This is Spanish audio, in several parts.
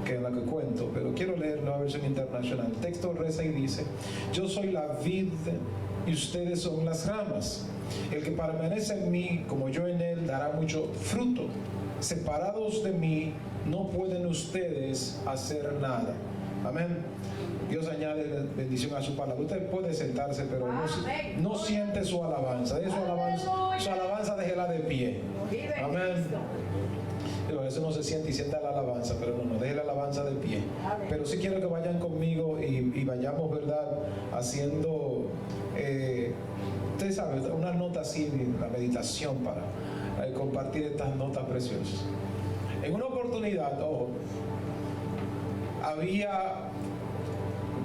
que en la que cuento, pero quiero leer la versión internacional. El texto reza y dice: yo soy la vid y ustedes son las ramas. El que permanece en mí, como yo en él, dará mucho fruto. Separados de mí, no pueden ustedes hacer nada. Amén. Dios añade bendición a su palabra. Usted puede sentarse, pero no siente su alabanza. Su alabanza déjela de pie. Amén. Eso no se siente y sienta la alabanza, pero no deje la alabanza de pie. Pero sí quiero que vayan conmigo y vayamos, ¿verdad?, haciendo, usted sabe, una nota así, la meditación para compartir estas notas preciosas. En una oportunidad, ojo, había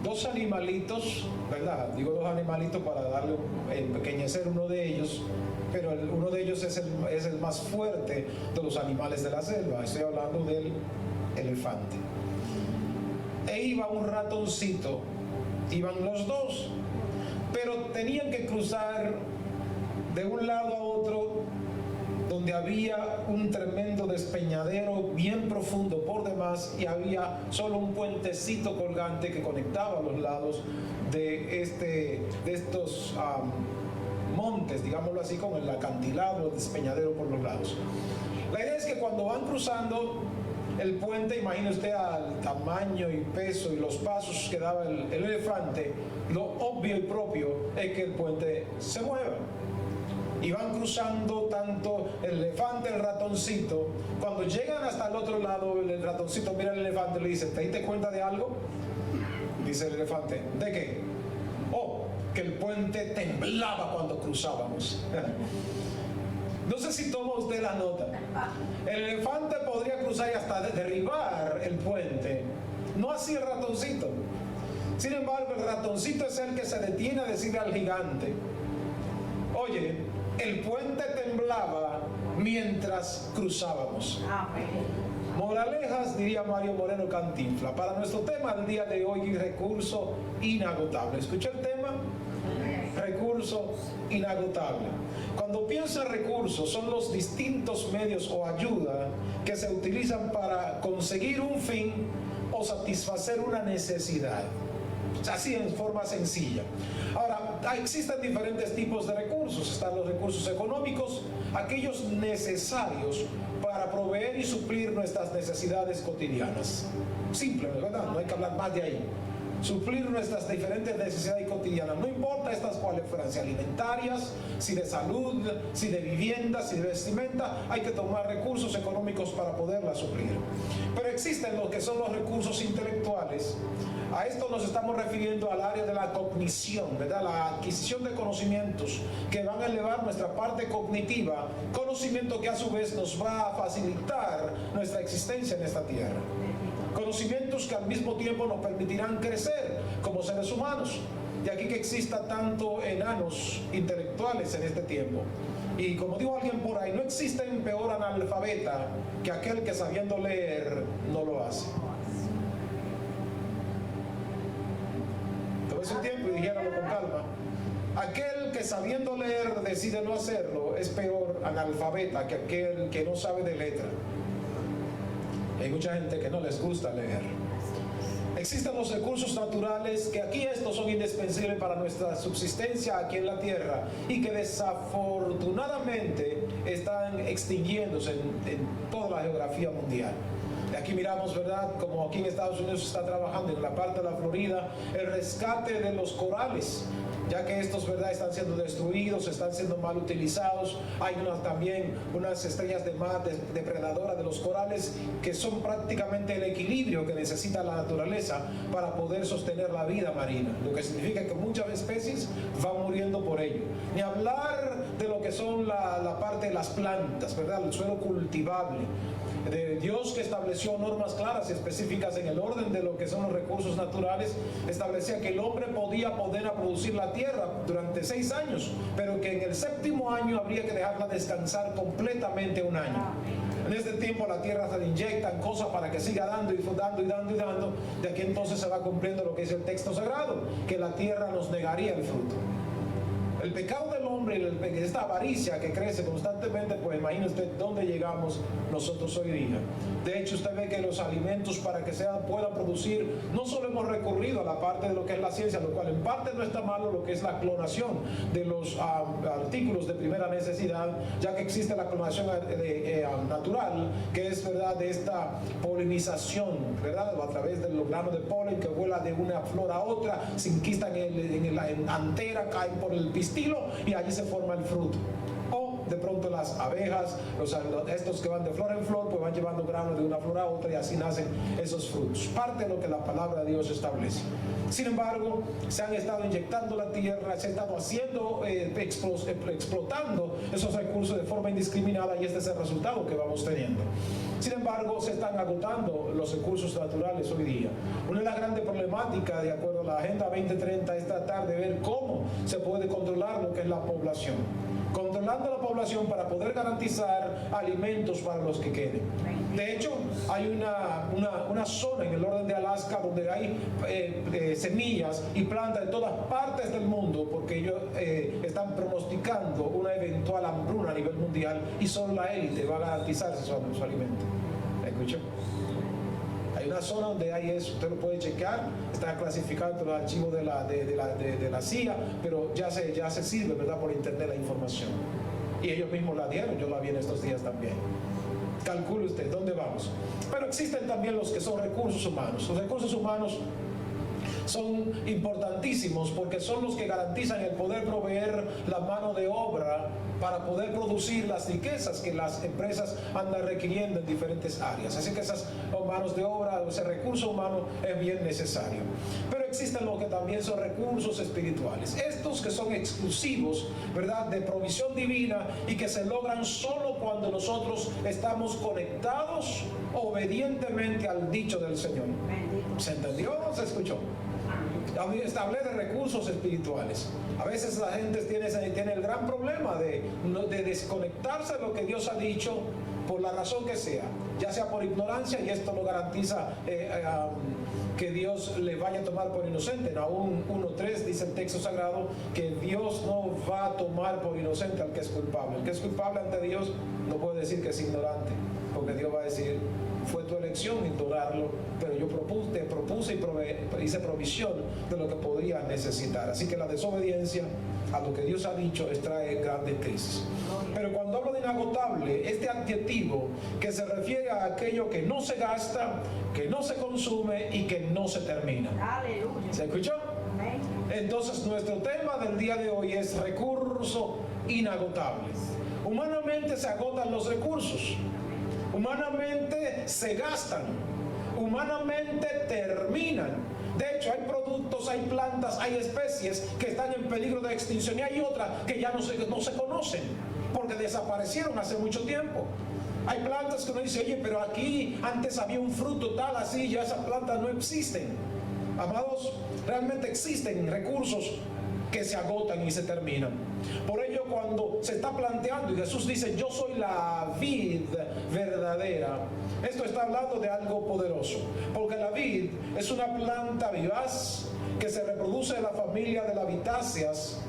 dos animalitos, ¿verdad? Digo dos animalitos para darle, empequeñecer uno de ellos, pero uno de ellos es el más fuerte de los animales de la selva. Estoy hablando del elefante. E iba un ratoncito, iban los dos, pero tenían que cruzar de un lado a otro, donde había un tremendo despeñadero bien profundo por demás, y había solo un puentecito colgante que conectaba los lados de estos montes, digámoslo así, con el acantilado, el despeñadero por los lados. La idea es que cuando van cruzando el puente, imagine usted al tamaño y peso y los pasos que daba el elefante, lo obvio y propio es que el puente se mueva. Y van cruzando tanto el elefante, el ratoncito. Cuando llegan hasta el otro lado, el ratoncito mira al elefante y le dice: ¿te diste cuenta de algo? Dice el elefante: ¿de qué? Oh, que el puente temblaba cuando cruzábamos. No sé si toma usted la nota. El elefante podría cruzar y hasta derribar el puente, no así el ratoncito. Sin embargo, el ratoncito es el que se detiene a decirle al gigante: oye, el puente temblaba mientras cruzábamos. Moralejas, diría Mario Moreno Cantinflas. Para nuestro tema del día de hoy, recurso inagotable. ¿Escucha el tema? Recurso inagotable. Cuando pienso en recursos, son los distintos medios o ayuda que se utilizan para conseguir un fin o satisfacer una necesidad. Así, en forma sencilla. Ahora, existen diferentes tipos de recursos. Están los recursos económicos, aquellos necesarios para proveer y suplir nuestras necesidades cotidianas. Simple, ¿verdad? No hay que hablar más de ahí. Suplir nuestras diferentes necesidades cotidianas, no importa estas cuáles fueran, si alimentarias, si de salud, si de vivienda, si de vestimenta, hay que tomar recursos económicos para poderlas suplir. Pero existen los que son los recursos intelectuales. A esto nos estamos refiriendo al área de la cognición, ¿verdad? La adquisición de conocimientos que van a elevar nuestra parte cognitiva, conocimiento que a su vez nos va a facilitar nuestra existencia en esta tierra. Conocimientos que al mismo tiempo nos permitirán crecer como seres humanos. De aquí que exista tanto enanos intelectuales en este tiempo. Y como dijo alguien por ahí, no existe un peor analfabeta que aquel que sabiendo leer no lo hace. Tómese un tiempo y dijéralo con calma. Aquel que sabiendo leer decide no hacerlo es peor analfabeta que aquel que no sabe de letra. Hay mucha gente que no les gusta leer. Existen los recursos naturales, que aquí estos son indispensables para nuestra subsistencia aquí en la tierra y que desafortunadamente están extinguiéndose en toda la geografía mundial. De aquí miramos, ¿verdad?, como aquí en Estados Unidos se está trabajando en la parte de la Florida el rescate de los corales, ya que estos, ¿verdad?, están siendo destruidos, están siendo mal utilizados. Hay también unas estrellas de mar depredadoras de los corales que son prácticamente el equilibrio que necesita la naturaleza para poder sostener la vida marina, lo que significa que muchas especies van muriendo por ello. Ni hablar de lo que son la parte de las plantas, ¿verdad?, el suelo cultivable. De Dios, que estableció normas claras y específicas en el orden de lo que son los recursos naturales, establecía que el hombre podía poner a producir la tierra durante 6 años, pero que en el 7º año habría que dejarla descansar completamente un año. En este tiempo la tierra se le inyectan cosas para que siga dando y dando y dando y dando. De aquí entonces se va cumpliendo lo que dice el texto sagrado, que la tierra nos negaría el fruto. El pecado del hombre, esta avaricia que crece constantemente, pues imagine usted dónde llegamos nosotros hoy día. De hecho, usted ve que los alimentos para que puedan producir, no solo hemos recurrido a la parte de lo que es la ciencia, lo cual en parte no está malo, lo que es la clonación de los artículos de primera necesidad, ya que existe la clonación natural, que es, ¿verdad?, de esta polinización, ¿verdad?, a través de los granos de polen que vuela de una flor a otra, se inquistan en la antera, caen por el pistilo y allí se forma el fruto. O de pronto las abejas, estos que van de flor en flor, pues van llevando granos de una flor a otra y así nacen esos frutos. Parte de lo que la palabra de Dios establece. Sin embargo, se han estado inyectando la tierra, se ha estado explotando esos recursos de forma indiscriminada y este es el resultado que vamos teniendo. Sin embargo, se están agotando los recursos naturales hoy día. Una de las grandes problemáticas, de acuerdo a la Agenda 2030, es tratar de ver cómo se puede controlar lo que es la población. Controlando la población para poder garantizar alimentos para los que queden. De hecho, hay una zona en el orden de Alaska donde hay semillas y plantas de todas partes del mundo, porque ellos están pronosticando una eventual hambruna a nivel mundial y solo la élite va a garantizarse su alimento. ¿Escuchó? Hay una zona donde hay eso, usted lo puede checar, está clasificado en los archivos de la CIA, pero ya se sirve, ¿verdad?, por internet la información. Y ellos mismos la dieron, yo la vi en estos días también. Calcule usted, ¿dónde vamos? Pero existen también los que son recursos humanos. Los recursos humanos son importantísimos porque son los que garantizan el poder proveer la mano de obra para poder producir las riquezas que las empresas andan requiriendo en diferentes áreas. Así que esas manos de obra, ese recurso humano es bien necesario. Pero existen los que también son recursos espirituales. Estos que son exclusivos, ¿verdad?, de provisión divina y que se logran solo cuando nosotros estamos conectados obedientemente al dicho del Señor. ¿Se entendió o se escuchó? Hablé de recursos espirituales. A veces la gente tiene el gran problema de desconectarse de lo que Dios ha dicho por la razón que sea, ya sea por ignorancia, y esto no garantiza que Dios le vaya a tomar por inocente. Aún 1:3 dice el texto sagrado que Dios no va a tomar por inocente al que es culpable. El que es culpable ante Dios no puede decir que es ignorante, porque Dios va a decir: fue tu elección ignorarlo, pero yo te propuse y hice provisión de lo que podrías necesitar. Así que la desobediencia a lo que Dios ha dicho trae grandes crisis. Pero cuando hablo de inagotable, este adjetivo que se refiere a aquello que no se gasta, que no se consume y que no se termina. Aleluya. ¿Se escuchó? Entonces nuestro tema del día de hoy es recurso inagotable. Humanamente se agotan los recursos. Humanamente se gastan, humanamente terminan. De hecho, hay productos, hay plantas, hay especies que están en peligro de extinción y hay otras que ya no se conocen porque desaparecieron hace mucho tiempo. Hay plantas que uno dice: oye, pero aquí antes había un fruto tal así, ya esas plantas no existen. Amados, realmente existen recursos que se agotan y se terminan. Por ello, cuando se está planteando y Jesús dice: yo soy la vid verdadera, esto está hablando de algo poderoso, porque la vid es una planta vivaz que se reproduce en la familia de las vitáceas,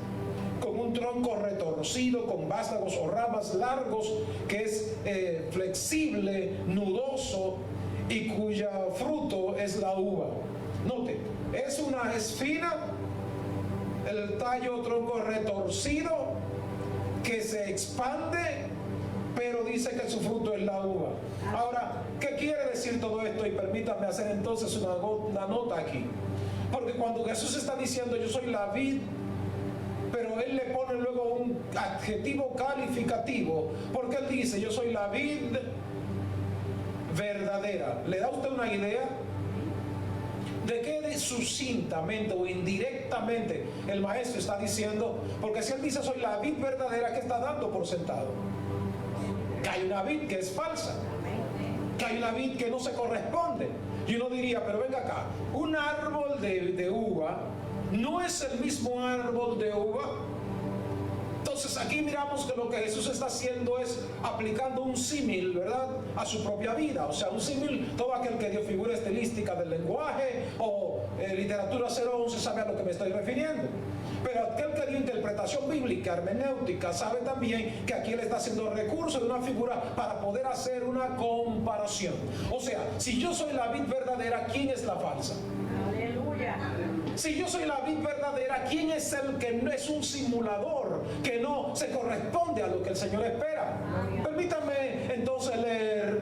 con un tronco retorcido, con vástagos o ramas largos, que es flexible, nudoso, y cuyo fruto es la uva. Note, es fina, el tallo, tronco retorcido, que se expande, pero dice que su fruto es la uva. Ahora, ¿qué quiere decir todo esto? Y permítanme hacer entonces una nota aquí. Porque cuando Jesús está diciendo: yo soy la vid, pero Él le pone luego un adjetivo calificativo, porque Él dice: yo soy la vid verdadera. ¿Le da usted una idea de qué sucintamente o indirectamente el maestro está diciendo? Porque si Él dice: soy la vid verdadera, ¿qué está dando por sentado? Que hay una vid que es falsa, que hay una vid que no se corresponde. Y uno diría: pero venga acá, un árbol de uva no es el mismo árbol de uva. Entonces Entonces aquí miramos que lo que Jesús está haciendo es aplicando un símil, ¿verdad?, a su propia vida. O sea, un símil, todo aquel que dio figura estilística del lenguaje o literatura 011 sabe a lo que me estoy refiriendo. Pero aquel que dio interpretación bíblica, hermenéutica, sabe también que aquí él está haciendo recurso de una figura para poder hacer una comparación. O sea, si yo soy la vid verdadera, ¿quién es la falsa? Aleluya. Si yo soy la vid verdadera, ¿quién es el que no es un simulador, que no se corresponde a lo que el Señor espera? Permítame entonces leer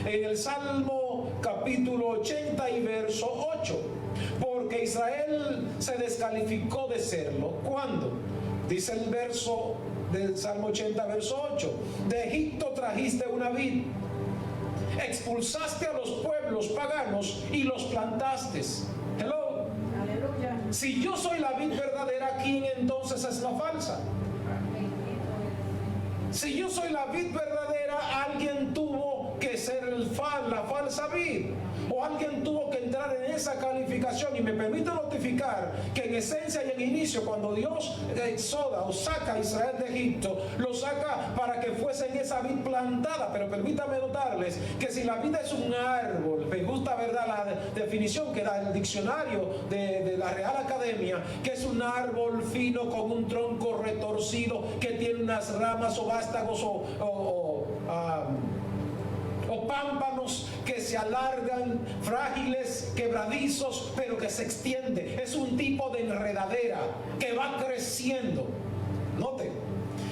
en el Salmo capítulo 80 y verso 8. Porque Israel se descalificó de serlo. ¿Cuándo? Dice el verso del Salmo 80, verso 8. De Egipto trajiste una vid, expulsaste a los pueblos paganos y los plantaste. Hello. Aleluya. Si yo soy la vid verdadera, ¿quién entonces es la falsa? Si yo soy la vid verdadera, alguien tuvo que ser la falsa vid, o alguien tuvo que entrar en esa calificación. Y me permite notificar que en esencia y en inicio, cuando Dios exoda o saca a Israel de Egipto, lo saca para que fuesen esa vid plantada. Pero permítame notarles que si la vid es un árbol, me gusta, ¿verdad?, la definición que da el diccionario de la Real Academia, que es un árbol fino con un tronco retorcido que tiene unas ramas o vástagos o pámpanos que se alargan, frágiles, quebradizos, pero que se extiende. Es un tipo de enredadera que va creciendo. Note.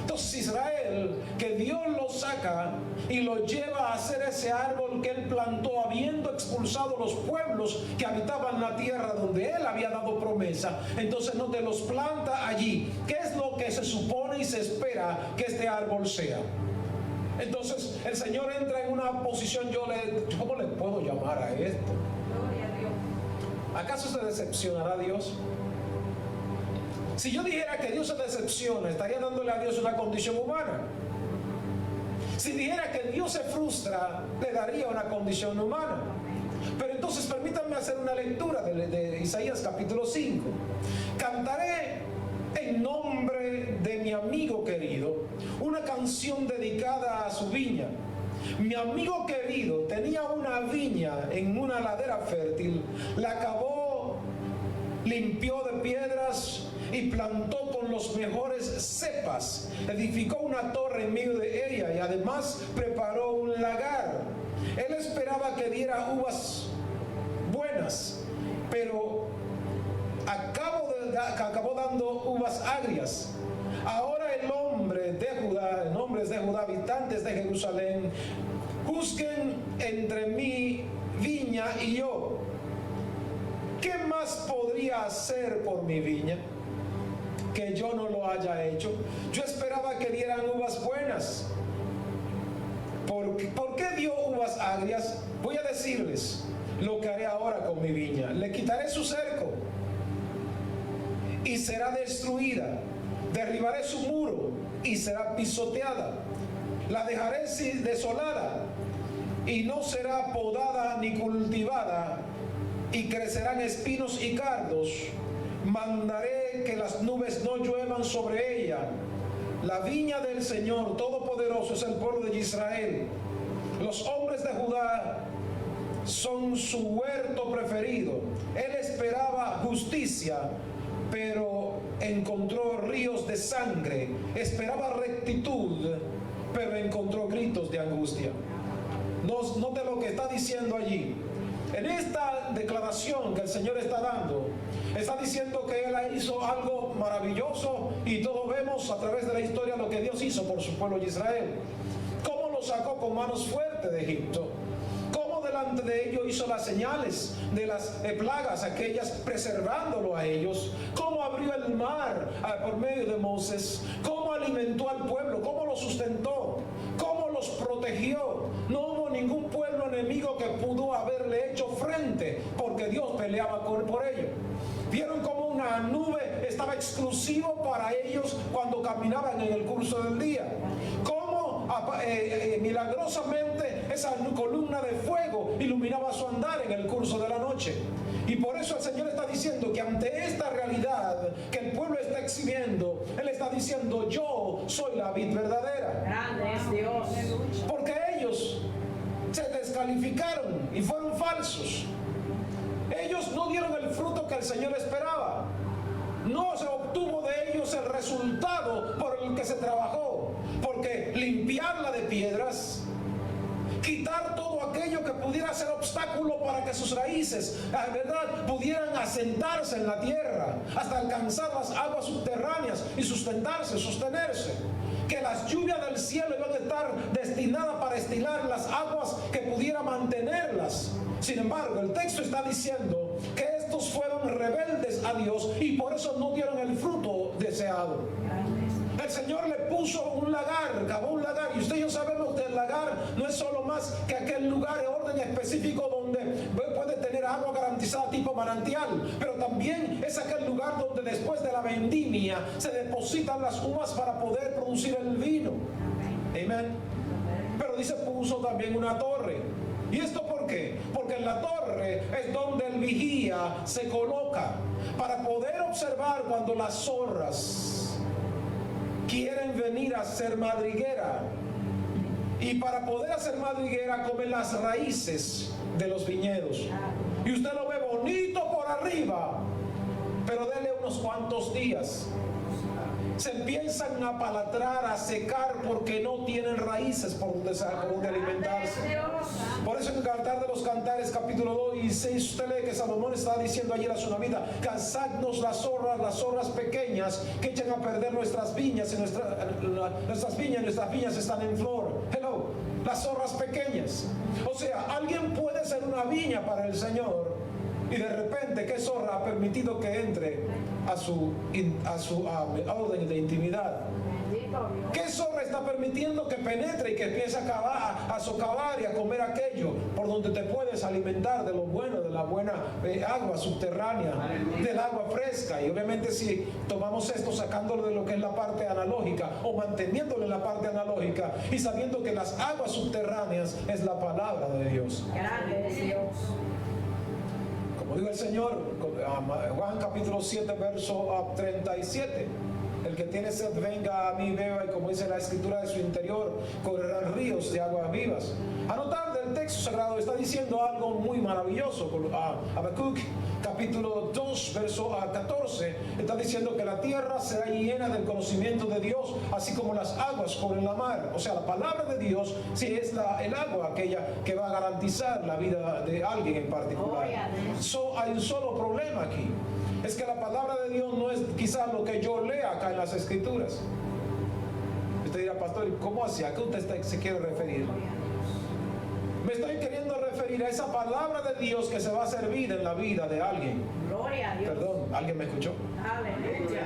Entonces Israel, que Dios lo saca y lo lleva a hacer ese árbol que él plantó, habiendo expulsado los pueblos que habitaban la tierra donde él había dado promesa. Entonces note, los planta allí. ¿Qué es lo que se supone y se espera que este árbol sea? Entonces el Señor entra en una posición, ¿cómo le puedo llamar a esto? Gloria a Dios. ¿Acaso se decepcionará Dios? Si yo dijera que Dios se decepciona, estaría dándole a Dios una condición humana. Si dijera que Dios se frustra, le daría una condición humana. Pero entonces permítanme hacer una lectura de Isaías capítulo 5. Cantaré en nombre de mi amigo querido una canción dedicada a su viña. Mi amigo querido tenía una viña en una ladera fértil, la cavó, limpió de piedras y plantó con los mejores cepas, edificó una torre en medio de ella y además preparó un lagar. Él esperaba que diera uvas buenas, pero acabó dando uvas agrias. Ahora el hombre de Judá, hombres de Judá, habitantes de Jerusalén, juzguen entre mi viña y yo. ¿Qué más podría hacer por mi viña que yo no lo haya hecho? Yo esperaba que dieran uvas buenas. ¿Por qué dio uvas agrias? Voy a decirles lo que haré ahora con mi viña. Le quitaré su cerco y será destruida. Derribaré su muro y será pisoteada. La dejaré desolada y no será podada ni cultivada, y crecerán espinos y cardos. Mandaré que las nubes no lluevan sobre ella. La viña del Señor Todopoderoso es el pueblo de Israel. Los hombres de Judá son su huerto preferido. Él esperaba justicia, pero encontró ríos de sangre. Esperaba rectitud, pero encontró gritos de angustia. Note lo que está diciendo allí. En esta declaración que el Señor está dando, está diciendo que Él hizo algo maravilloso, y todos vemos a través de la historia lo que Dios hizo por su pueblo de Israel. Cómo lo sacó con manos fuertes de Egipto. Cómo delante de ellos hizo las señales de las plagas, aquellas preservándolo a ellos. Cómo abrió el mar por medio de Moisés. Cómo alimentó al pueblo. Cómo lo sustentó. Cómo los protegió. No hubo ningún pueblo enemigo que pudo haberle hecho frente, porque Dios peleaba por ellos. Vieron cómo una nube estaba exclusivo para ellos cuando caminaban en el curso del día. Cómo milagrosamente esa columna de fuego iluminaba su andar en el curso de la noche. Y por eso el Señor está diciendo que ante esta realidad que el pueblo está exhibiendo, Él está diciendo: yo soy la vid verdadera. Grande es Dios. Porque ellos se descalificaron y fueron falsos. Ellos no dieron el fruto que el Señor esperaba. No se obtuvo de ellos el resultado por el que se trabajó. Porque limpiarla de piedras, quitar todo aquello que pudiera ser obstáculo para que sus raíces, la verdad, pudieran asentarse en la tierra hasta alcanzar las aguas subterráneas y sostenerse. Que las lluvias del cielo iban a estar destinadas para estilar las aguas que pudiera mantenerlas. Sin embargo, el texto está diciendo que estos fueron rebeldes a Dios y por eso no dieron el fruto deseado. El Señor le puso un lagar, cavó un lagar, y usted y yo sabemos que el lagar no es solo más que aquel lugar de orden específico donde puede tener agua garantizada tipo manantial, pero también es aquel lugar donde después de la vendimia se depositan las uvas para poder producir el vino. Amén. Pero dice, puso también una torre. ¿Y esto por qué? Porque en la torre es donde el vigía se coloca para poder observar cuando las zorras quieren venir a hacer madriguera, y para poder hacer madriguera comen las raíces de los viñedos, y usted lo ve bonito por arriba, pero dele unos cuantos días, se empiezan a palatrar, a secar, porque no tienen raíces por donde alimentarse. Por eso en el Cantar de los Cantares, capítulo 2 y 6, usted lee que Salomón está diciendo ayer a su vida: cansadnos las zorras pequeñas que echan a perder nuestras viñas, y nuestras viñas están en flor. Hello, las zorras pequeñas. O sea, alguien puede ser una viña para el Señor, y de repente, ¿qué zorra ha permitido que entre a su orden de intimidad? ¿Qué zorra está permitiendo que penetre y que empiece a socavar y a comer aquello por donde te puedes alimentar de lo bueno, de la buena agua subterránea, del agua fresca? Y obviamente, si tomamos esto sacándolo de lo que es la parte analógica, o manteniéndolo en la parte analógica y sabiendo que las aguas subterráneas es la palabra de Dios. Grande es Dios. Como dijo el Señor, Juan capítulo 7, verso 37. El que tiene sed, venga a mí, beba, y como dice la escritura, de su interior correrán ríos de aguas vivas. A notar del texto sagrado está diciendo algo muy maravilloso. Habacuc capítulo 2, verso 14, está diciendo que la tierra será llena del conocimiento de Dios, así como las aguas cubren la mar. O sea, la palabra de Dios sí es el agua aquella que va a garantizar la vida de alguien en particular. Hay un solo problema aquí. Es que la palabra de Dios no es quizás lo que yo lea acá en las escrituras. Usted dirá: pastor, ¿cómo así? ¿A qué usted se quiere referir? Me estoy queriendo referir a esa palabra de Dios que se va a servir en la vida de alguien. Gloria a Dios. Perdón, ¿alguien me escuchó? Aleluya.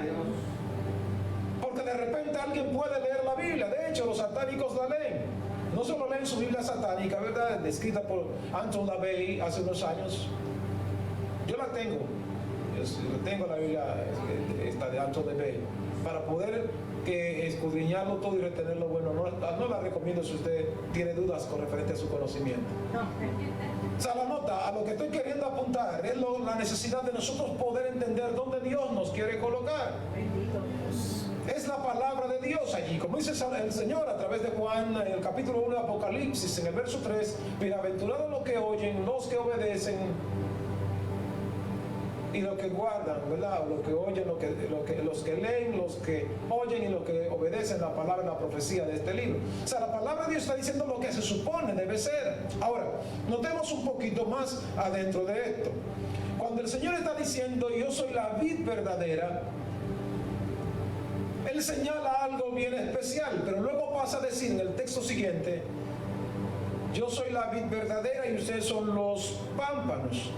Porque de repente alguien puede leer la Biblia. De hecho, los satánicos la leen. No solo leen su Biblia satánica, ¿verdad? Escrita por Anton LaVey hace unos años. Yo la tengo. Tengo la Biblia esta de Anton LaVey para poder escudriñarlo todo y retener lo bueno. No la recomiendo si usted tiene dudas con referente a su conocimiento. O sea, la nota, a lo que estoy queriendo apuntar es la necesidad de nosotros poder entender dónde Dios nos quiere colocar. Bendito Dios. Es la palabra de Dios allí, como dice el Señor a través de Juan en el capítulo 1 de Apocalipsis, en el verso 3: bienaventurados los que oyen, los que obedecen y los que guardan, ¿verdad? Los que oyen, los que leen, los que oyen y los que obedecen la palabra y la profecía de este libro. O sea, la palabra de Dios está diciendo lo que se supone debe ser. Ahora, notemos un poquito más adentro de esto. Cuando el Señor está diciendo: yo soy la vid verdadera, Él señala algo bien especial, pero luego pasa a decir en el texto siguiente: yo soy la vid verdadera y ustedes son los pámpanos.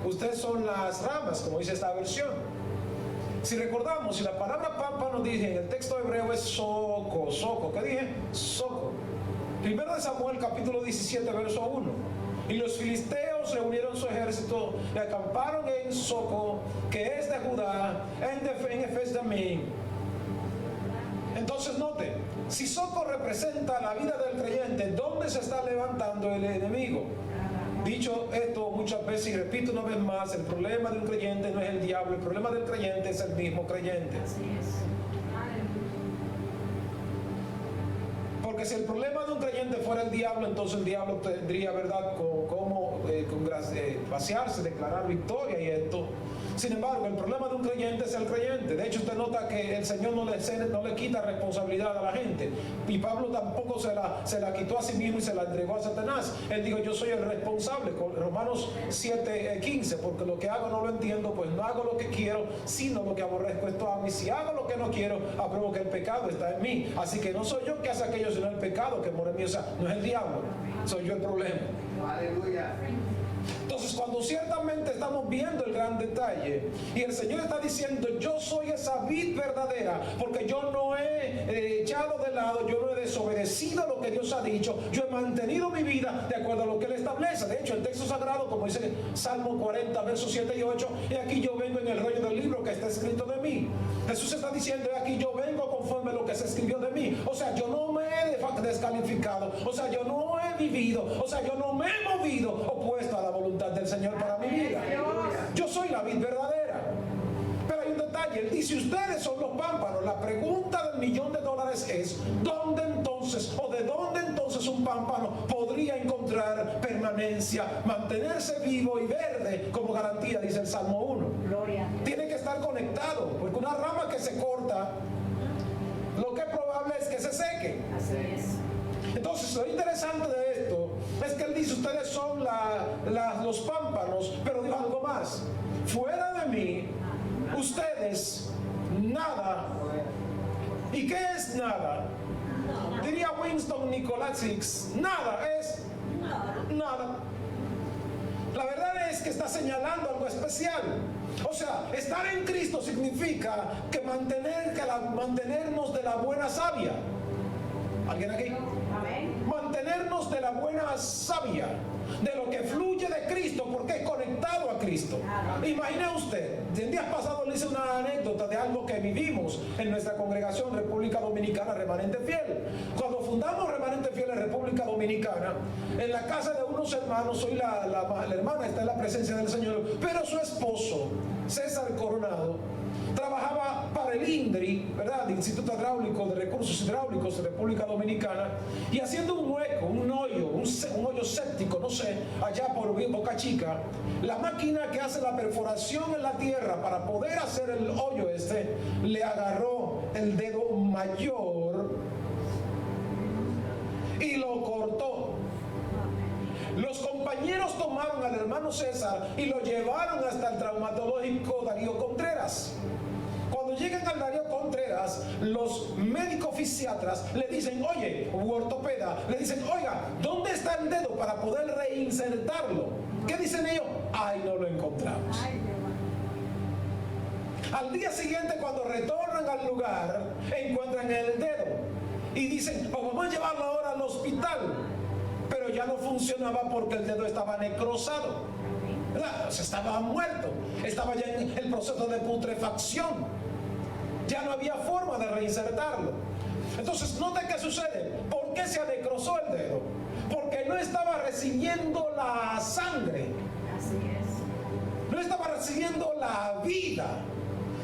Ustedes son las ramas, como dice esta versión. Si recordamos, si la palabra pámpano dice en el texto hebreo es soco. ¿Qué dije? Soco. Primero de Samuel capítulo 17, verso 1. Y los filisteos reunieron su ejército y acamparon en Soco, que es de Judá, en Efes Damim. Entonces note, si Soco representa la vida del creyente, ¿dónde se está levantando el enemigo? Dicho esto muchas veces y repito una vez más, el problema de un creyente no es el diablo, el problema del creyente es el mismo creyente. Así es. Porque si el problema de un creyente fuera el diablo, entonces el diablo tendría, ¿verdad?, cómo vaciarse, declarar victoria y esto. Sin embargo, el problema de un creyente es el creyente. De hecho, usted nota que el Señor no le quita responsabilidad a la gente. Y Pablo tampoco se la quitó a sí mismo y se la entregó a Satanás. Él dijo, yo soy el responsable. Romanos 7:15, porque lo que hago no lo entiendo, pues no hago lo que quiero, sino lo que aborrezco esto a mí. Si hago lo que no quiero, apruebo que el pecado está en mí. Así que no soy yo que hace aquello, sino el pecado que mora en mí. O sea, no es el diablo, soy yo el problema. Aleluya. Entonces, cuando ciertamente estamos viendo el gran detalle y el Señor está diciendo, yo soy esa vid verdadera, porque yo no he echado de lado, yo no he desobedecido lo que Dios ha dicho, yo he mantenido mi vida de acuerdo a lo que Él establece. De hecho, el texto sagrado, como dice Salmo 40, versos 7 y 8, y aquí yo vengo en el rollo del libro que está escrito de mí. Jesús está diciendo, aquí yo vengo conforme a lo que se escribió de mí. O sea, yo no me he descalificado, o sea, yo no he vivido, o sea, yo no me he movido opuesto a la voluntad del Señor para mi vida. Yo soy la vid verdadera. Pero hay un detalle, Él dice, ustedes son los pámpanos. La pregunta del $1.000.000 es, ¿dónde entonces, o de dónde entonces un pámpano podría encontrar permanencia, mantenerse vivo y verde como garantía, dice el Salmo 1? Gloria. Tiene que estar conectado, porque una rama que se corta, lo que es probable es que se seque. Así es. Entonces, lo interesante de esto es que Él dice, ustedes son los pámpanos, pero dijo algo más. Fuera de mí, ustedes, nada. ¿Y qué es nada? Diría Winston Nicolasics, nada es nada. La verdad es que está señalando algo especial. O sea, estar en Cristo significa que mantenernos de la buena savia. ¿Alguien aquí? Amén. Mantenernos de la buena savia, de lo que fluye de Cristo, porque es conectado a Cristo. Imagine usted, el día pasado le hice una anécdota de algo que vivimos en nuestra congregación República Dominicana Remanente Fiel. Cuando fundamos Remanente Fiel en República Dominicana, en la casa de unos hermanos, soy la hermana, está en la presencia del Señor, pero su esposo, César Coronado, trabajaba para el INDRI, ¿verdad? El Instituto Hidráulico de Recursos Hidráulicos de República Dominicana, y haciendo un hueco, un hoyo séptico, no sé, allá por Boca Chica, la máquina que hace la perforación en la tierra para poder hacer el hoyo le agarró el dedo mayor y lo cortó. Los compañeros tomaron al hermano César y lo llevaron hasta el traumatológico Darío Contreras. Cuando llegan al Darío Contreras, los médicos fisiatras le dicen, oye, u ortopeda, le dicen, oiga, ¿dónde está el dedo para poder reinsertarlo? ¿Qué dicen ellos? Ay, no lo encontramos. Al día siguiente, cuando retornan al lugar, encuentran el dedo y dicen, pues vamos a llevarlo ahora al hospital. Pero ya no funcionaba porque el dedo estaba necrosado, ¿verdad? O sea, estaba muerto, estaba ya en el proceso de putrefacción, ya no había forma de reinsertarlo. Entonces, note qué sucede. ¿Por qué se necrosó el dedo? Porque no estaba recibiendo la sangre, Así es. no estaba recibiendo la vida,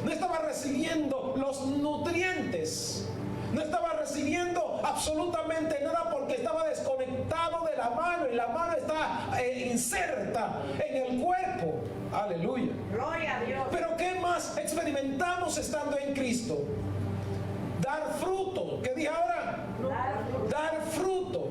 no estaba recibiendo los nutrientes, no estaba recibiendo absolutamente nada porque estaba desconectado de la mano y la mano está inserta en el cuerpo. Aleluya. Gloria a Dios. Pero ¿qué más experimentamos estando en Cristo? Dar fruto. ¿Qué dije ahora? Dar fruto.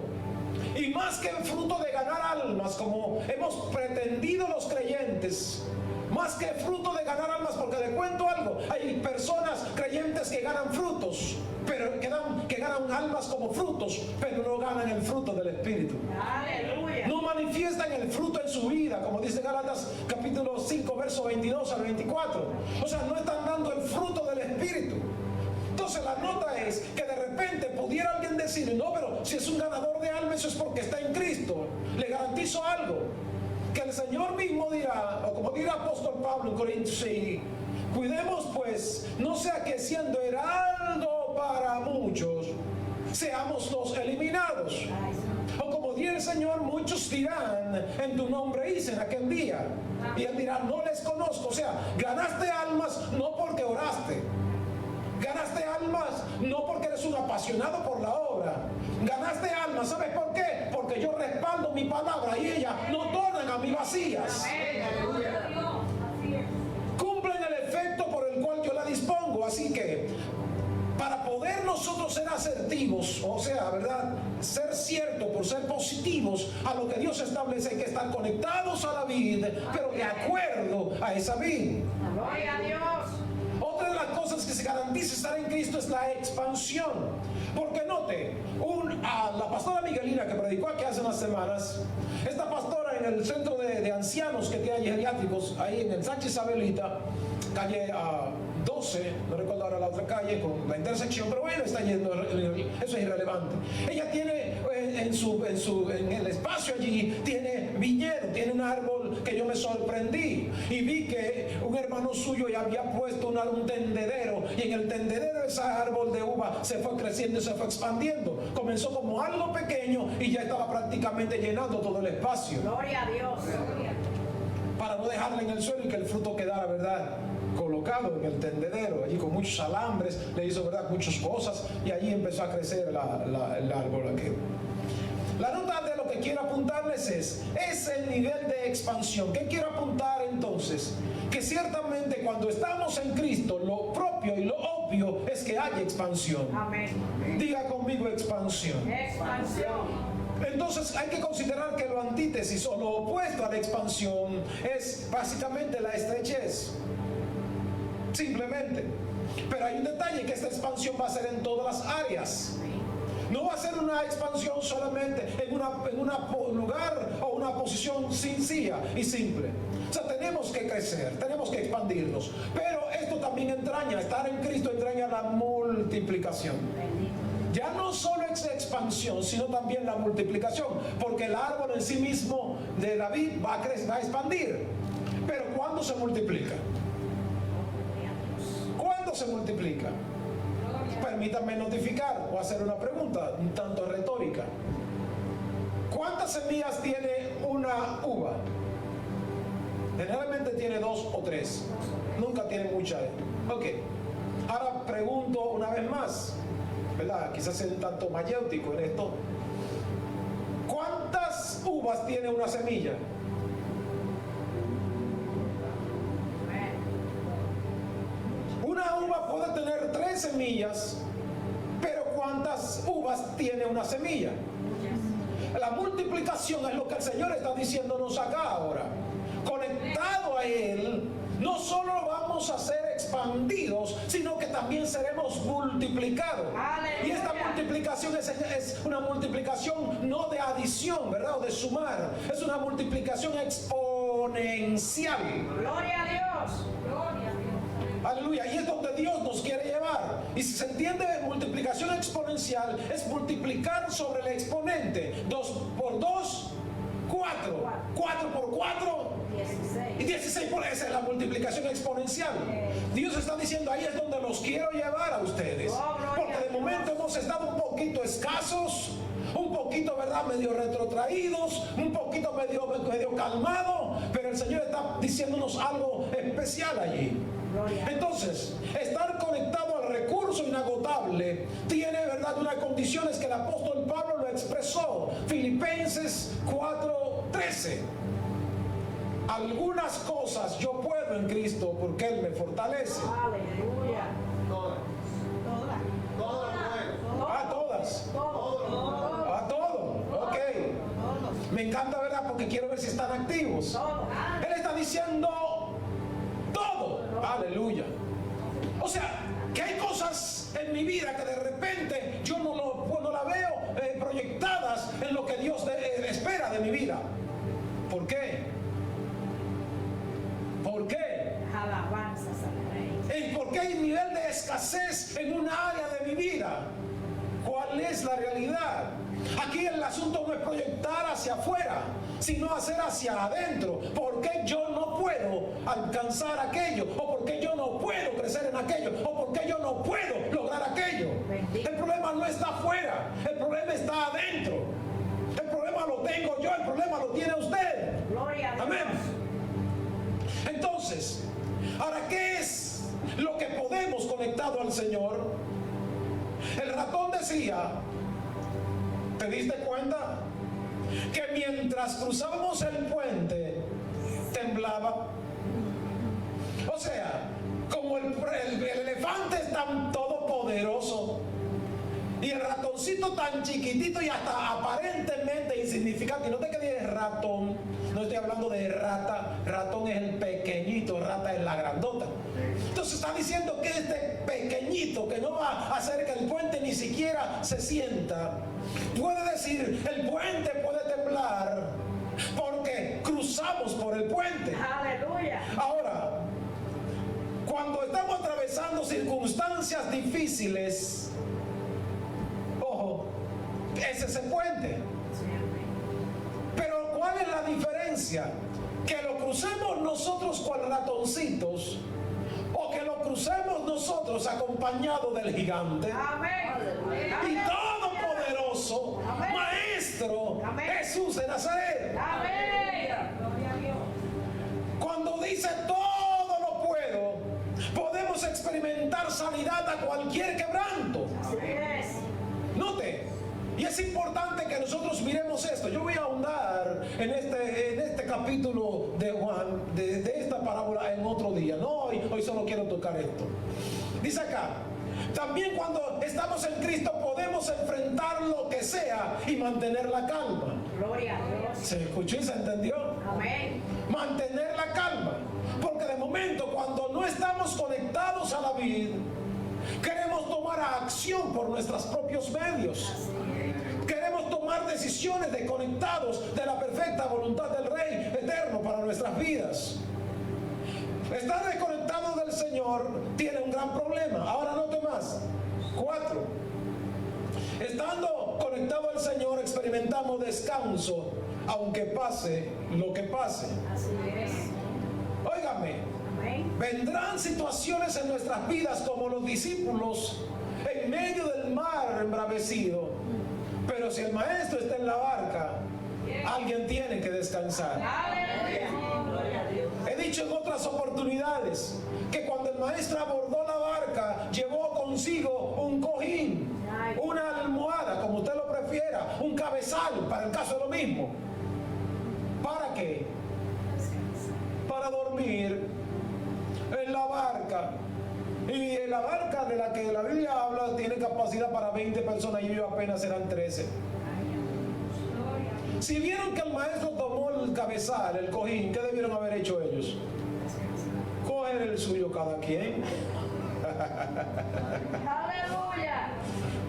Y más que el fruto de ganar almas, como hemos pretendido los creyentes, más que fruto de ganar almas, porque le cuento algo, hay personas creyentes que ganan frutos, pero que ganan almas como frutos, pero no ganan el fruto del Espíritu. Aleluya. No manifiestan el fruto en su vida, como dice Gálatas capítulo 5, verso 22 al 24. O sea, no están dando el fruto del Espíritu. Entonces la nota es que de repente pudiera alguien decir, no, pero si es un ganador de almas, eso es porque está en Cristo. Le garantizo algo, que el Señor mismo dirá, o como dirá el apóstol Pablo en Corintios 6, cuidemos pues, no sea que siendo heraldo para muchos, seamos los eliminados. O como diga el Señor, muchos dirán en tu nombre hice en aquel día. Y Él dirá, no les conozco. O sea, ganaste almas no porque oraste. Ganaste almas no porque eres un apasionado por la obra. Ganaste almas, ¿sabes por qué? Porque yo respaldo mi palabra y ellas no tornan a mí vacías. Cumplen el efecto por el cual yo la dispongo. Así que para poder nosotros ser asertivos, o sea, ¿verdad? Ser cierto, por ser positivos a lo que Dios establece, hay que estar conectados a la vid, pero de acuerdo a esa vid. Gloria a Dios. Otra de las cosas que se garantiza estar en Cristo es la expansión. Porque note, la pastora Miguelina que predicó aquí hace unas semanas, esta pastora en el centro de ancianos que tiene geriátricos, ahí en el Sánchez Isabelita, calle 12, no recuerdo ahora la otra calle con la intersección, pero bueno, está yendo, eso es irrelevante. Ella tiene en el espacio allí, tiene viñedo, tiene un árbol que yo me sorprendí y vi que un hermano suyo ya había puesto un tendedero, y en el tendedero ese árbol de uva se fue creciendo y se fue expandiendo. Comenzó como algo pequeño y ya estaba prácticamente llenando todo el espacio. Gloria a Dios. Para no dejarla en el suelo y que el fruto quedara, ¿verdad?, colocado en el tendedero, allí con muchos alambres, le hizo, ¿verdad?, muchas cosas, y allí empezó a crecer el árbol aquel. La nota de lo que quiero apuntarles es el nivel de expansión. ¿Qué quiero apuntar entonces? Que ciertamente cuando estamos en Cristo, lo propio y lo obvio es que haya expansión. Amén. Diga conmigo expansión. Expansión. Entonces hay que considerar que lo antítesis o lo opuesto a la expansión es básicamente la estrechez. Simplemente. Pero hay un detalle, que esta expansión va a ser en todas las áreas. No va a ser una expansión solamente en un lugar o una posición sencilla y simple. O sea, tenemos que crecer, tenemos que expandirnos. Pero esto también entraña, estar en Cristo entraña la multiplicación. Ya no solo es expansión, sino también la multiplicación. Porque el árbol en sí mismo de la vid va a expandir. Pero ¿cuándo se multiplica? ¿Cuándo se multiplica? Permítanme notificar o hacer una pregunta un tanto retórica. ¿Cuántas semillas tiene una uva? Generalmente tiene 2 o 3. Nunca tiene muchas. Ok. Ahora pregunto una vez más, ¿verdad? Quizás sea un tanto mayéutico en esto. ¿Cuántas uvas tiene una semilla? Una uva puede tener 3 semillas, pero ¿cuántas uvas tiene una semilla? La multiplicación es lo que el Señor está diciéndonos acá ahora. Conectado a Él, no solo vamos a ser expandidos, sino que también seremos multiplicados. ¡Aleluya! Y esta multiplicación es una multiplicación no de adición, ¿verdad?, o de sumar. Es una multiplicación exponencial. Gloria a Dios. Gloria a Dios. Aleluya, y es donde Dios nos quiere llevar. Y si se entiende multiplicación exponencial, es multiplicar sobre el exponente. 2 por 2, 4. 4 por 4, 16. y 16 por esa es la multiplicación exponencial. Dios está diciendo, ahí es donde los quiero llevar a ustedes. Porque de momento hemos estado un poquito escasos, un poquito, ¿verdad?, medio retrotraídos, un poquito medio calmado, pero el Señor está diciéndonos algo especial allí. Entonces, estar conectado al recurso inagotable tiene, ¿verdad?, unas condiciones que el apóstol Pablo lo expresó. Filipenses 4:13. Algunas cosas yo puedo en Cristo porque Él me fortalece. Aleluya. A todas. A todo. Ok. Me encanta, ¿verdad?, porque quiero ver si están activos. Él está diciendo todo. Aleluya. O sea, que hay cosas en mi vida que de repente yo no la veo proyectadas en lo que Dios espera de mi vida. ¿Por qué? ¿Por qué? Alabanzas al Rey. ¿Por qué hay nivel de escasez en una área de mi vida? ¿Cuál es la realidad? Aquí el asunto no es proyectar hacia afuera, sino hacer hacia adentro. ¿Por qué yo no puedo alcanzar aquello? ¿O por qué yo no puedo crecer en aquello? ¿O por qué yo no puedo lograr aquello? El problema no está afuera, el problema está adentro. El problema lo tengo yo, el problema lo tiene usted. Gloria a Dios. Amén. Entonces, ahora, ¿qué es lo que podemos conectado al Señor? El ratón decía, ¿te diste cuenta? Que mientras cruzábamos el puente, temblaba. O sea, como el elefante es tan todopoderoso y el ratoncito tan chiquitito y hasta aparentemente insignificante, y no te quedes ratón, no estoy hablando de rata, ratón es el pequeñito, rata es la grandota. Entonces está diciendo que este pequeñito que no va a hacer que el puente ni siquiera se sienta, puede decir, el puente puede temblar porque cruzamos por el puente. Aleluya. Ahora, cuando estamos atravesando circunstancias difíciles, ojo, es ese puente. Pero ¿cuál es la diferencia? Que lo crucemos nosotros cual ratoncitos o que lo crucemos nosotros acompañado del gigante Amén. y todopoderoso Amén. Maestro Amén. Jesús de Nazaret. Amén. Gloria a Dios. Cuando dice todo lo puedo, podemos experimentar sanidad a cualquier quebranto. Así es. Note, y es importante que nosotros miremos esto. Yo voy a ahondar en este capítulo de Juan, de esta parábola en otro día. No hoy solo quiero tocar esto. Dice acá, también cuando estamos en Cristo podemos enfrentar lo que sea y mantener la calma. Gloria a Dios. ¿Se escuchó y se entendió? Amén. Mantener la calma. Porque de momento cuando no estamos conectados a la vid, queremos tomar acción por nuestros propios medios. Queremos tomar decisiones desconectados de la perfecta voluntad del Rey eterno para nuestras vidas. Estar desconectado del Señor tiene un gran problema. Ahora note más. 4. Estando conectado al Señor experimentamos descanso, aunque pase lo que pase. Así es. Óigame, Amén. vendrán situaciones en nuestras vidas como los discípulos en medio del mar embravecido. Pero si el maestro está en la barca, alguien tiene que descansar. Aleluya. Gloria a Dios. He dicho en otras oportunidades que cuando el maestro abordó la barca, llevó consigo un cojín, una almohada, como usted lo prefiera, un cabezal, para el caso de lo mismo. ¿Para qué? Para dormir en la barca. Y en la barca de la que la Biblia habla tiene capacidad para 20 personas y ellos apenas eran 13. Si vieron que el maestro tomó el cabezal, el cojín, ¿qué debieron haber hecho ellos? Coger el suyo cada quien. Aleluya.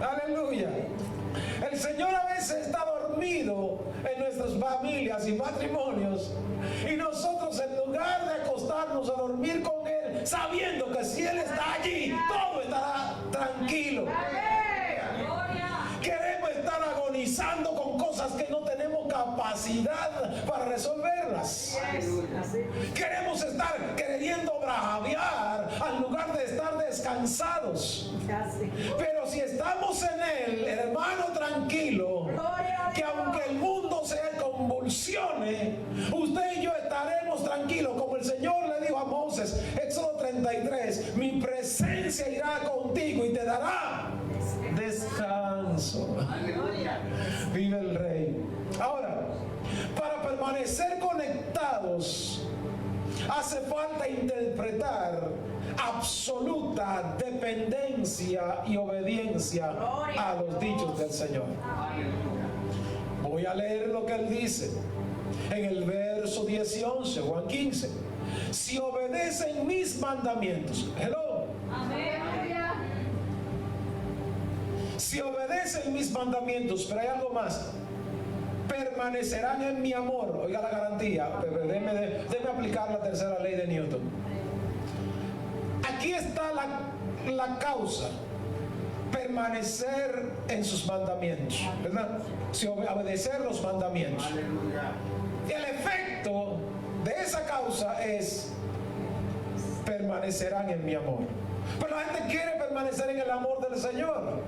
Aleluya. El Señor a veces está dormido en nuestras familias y matrimonios y nosotros en lugar de acostarnos a dormir con Él, sabiendo que si Él está allí, todo estará tranquilo. Amén. Gloria. Queremos estar agonizando con cosas que no tenemos capacidad para resolverlas. Así. Queremos estar queriendo braviar al lugar de estar descansados. Así. Pero si estamos en Él, hermano, tranquilo, Gloria a que Dios. aunque el mundo se convulsione, usted y yo estaremos tranquilos, como el Señor le dijo a Moisés, Éxodo 33, mi presencia irá contigo y te dará descanso. Vive el Rey. Ahora, para permanecer conectados, hace falta interpretar absoluta dependencia y obediencia a los dichos del Señor. Voy a leer lo que Él dice en el verso 10 y 11, Juan 15. Si obedecen mis mandamientos, hello. Si obedecen mis mandamientos, pero hay algo más, permanecerán en mi amor. Oiga la garantía, déme aplicar la tercera ley de Newton. Aquí está la causa: permanecer en sus mandamientos, ¿verdad? Si obedecer los mandamientos. El efecto de esa causa es: permanecerán en mi amor. Pero la gente quiere permanecer en el amor del Señor,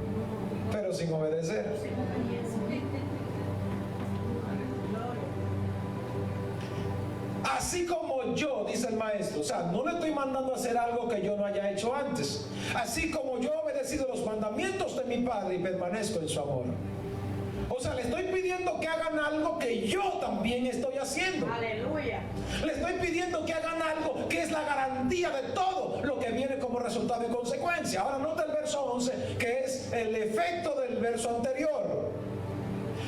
pero sin obedecer. así como yo, dice el maestro, o sea, no le estoy mandando a hacer algo que yo no haya hecho antes, así como yo he obedecido los mandamientos de mi Padre y permanezco en su amor. O sea, le estoy pidiendo que hagan algo que yo también estoy haciendo. Aleluya. Le estoy pidiendo que hagan algo que es la garantía de todo lo que viene como resultado y consecuencia. Ahora nota el verso 11, que es el efecto del verso anterior.